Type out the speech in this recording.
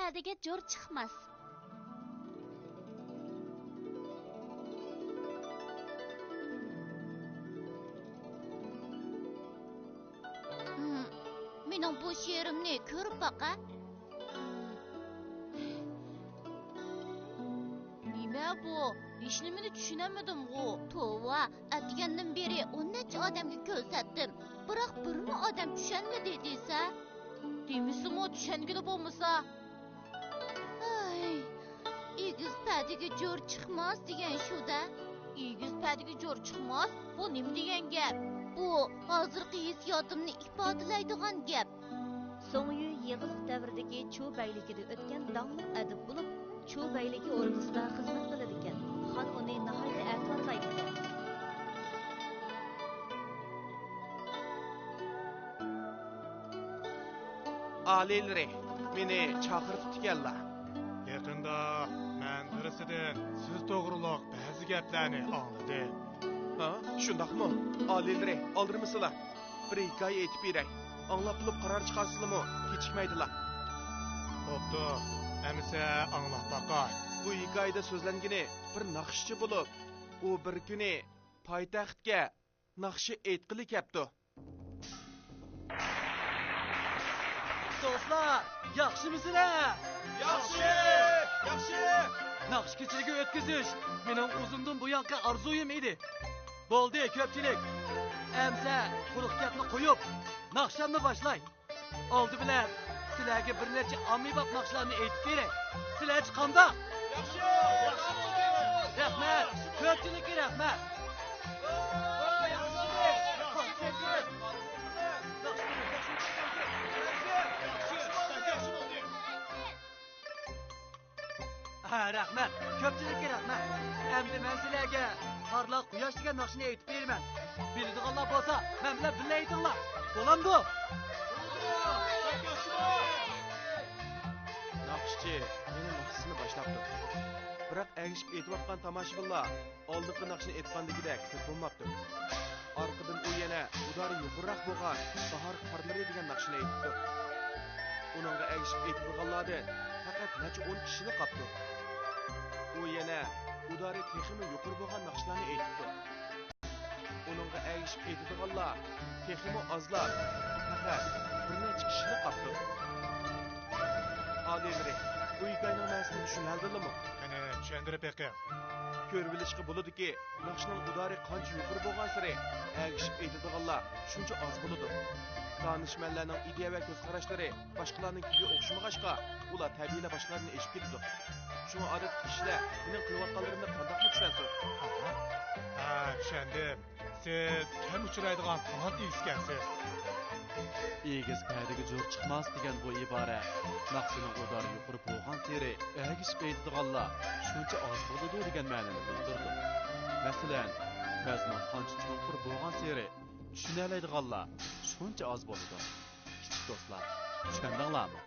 pədiga jo'r chiqmas. Mening bu she'rimni ko'rib baqa. Nima bu? Hech nimani tushunamadim-ku. Tova, atgandan beri 10 necha odamga ko'rsatdim. Biroq birmi odam tushunmadi desa? Demisimi tushungani bo'lmasa? Ay, egiz padiga jo'r chiqmas degan shu-da. Egiz padiga jo'r chiqmas? Bu nima degan gap? Bu hozirgi hissiyotimni ifodalaydigan gap. So'ngyu yig'iliq davridagi Chu bayligida o'tgan dongli adib bo'lib, Chu bayligi o'rtasida xizmat qiladi ekan. Xon uni nihoyat e'tiborlaydi ekan. Alilri, meni chaqirib ekanlar. Yaqinda men birisidan siz to'g'riliq ba'zi gaplarni angladim. Ha, shundaqmi? Alilri, oldirmisizlar? Bir hikoya aytib beray. Anglab bilib qaror chiqarsizlarmi? Kechikmaydilar. Xo'pdi, amsa anglab baqay. Bu hikoyada so'zlangani bir naqshchi bo'lib, u bir kuni poytaxtga naqshi aytqili kelibdi. Do'stlar, yaxshimisizlar? Yaxshi, yaxshi. Naqsh kechiligi o'tkazish mening o'zimdan bu yoqqa orzuyim edi. Bo'ldi, ko'pchilik. Amsa quruq gapni qo'yib, naqshamni boshlay. Oldi bilan sizlarga bir necha ommabop naqshlarni aytib beray. Sizlar qandoq? Yaxshi, yaxshi. Rahmat, ko'pchilikka rahmat. Ha, rahmat, ko'pchilikka rahmat. Endi men sizlarga Parlaq quyosh degan naqshni aytib beraman. Biladiganlar bo'lsa, men bilan birga aytinglar. Bo'lamdi? Naqshchi yana naqshini boshlabdi. Biroq agishib aytayotgan tomoshabinlar oldingi naqshni aytgandagidek ko'p bo'lmabdi. Orqadan u yana udari yuqoriroq bo'lgan bahor qorlari degan naqshni aytdi. Uningga agishib aytganlardan faqat necha 10 kishini qopdi. U yana udari texmi yuqori bo'lgan naqshlarni aytdi. Uningga agishib aytadiganlar texmi ozlar, faqat bir necha kishini qopdi. Adilri, bu hikoyaning ma'nosini tushunaldingmi? Meni tushuntirib beqing. Ko'rib bilishga bo'ladiki, naqshning udari qancha yuqori bo'lgan sari agishib aytadiganlar shuncha oz bo'ladi. Danishmanlarning ideya va ko'z qarashlari boshqalarnikiga o'xshamag'achqa, ular tabiiyla boshqalarni eshib ketdi. Shunga odat kishilar mening qilayotganlarimni qanday tushunasiz? Ha, tushundim. Siz kam uchraydigan talant ekansiz. Egiz paydiga jo'r chiqmas degan bu ibora naqshining udari yuqori bo'lgan sari agishib aytadiganlar shuncha oz bo'ladi degan ma'noni bildirdi. Masalan, mazmun qancha chuqur bo'lgan sari tushuna oladiganlar shuncha oz bo'ladi. Kichik do'stlar, tushundinglarmi?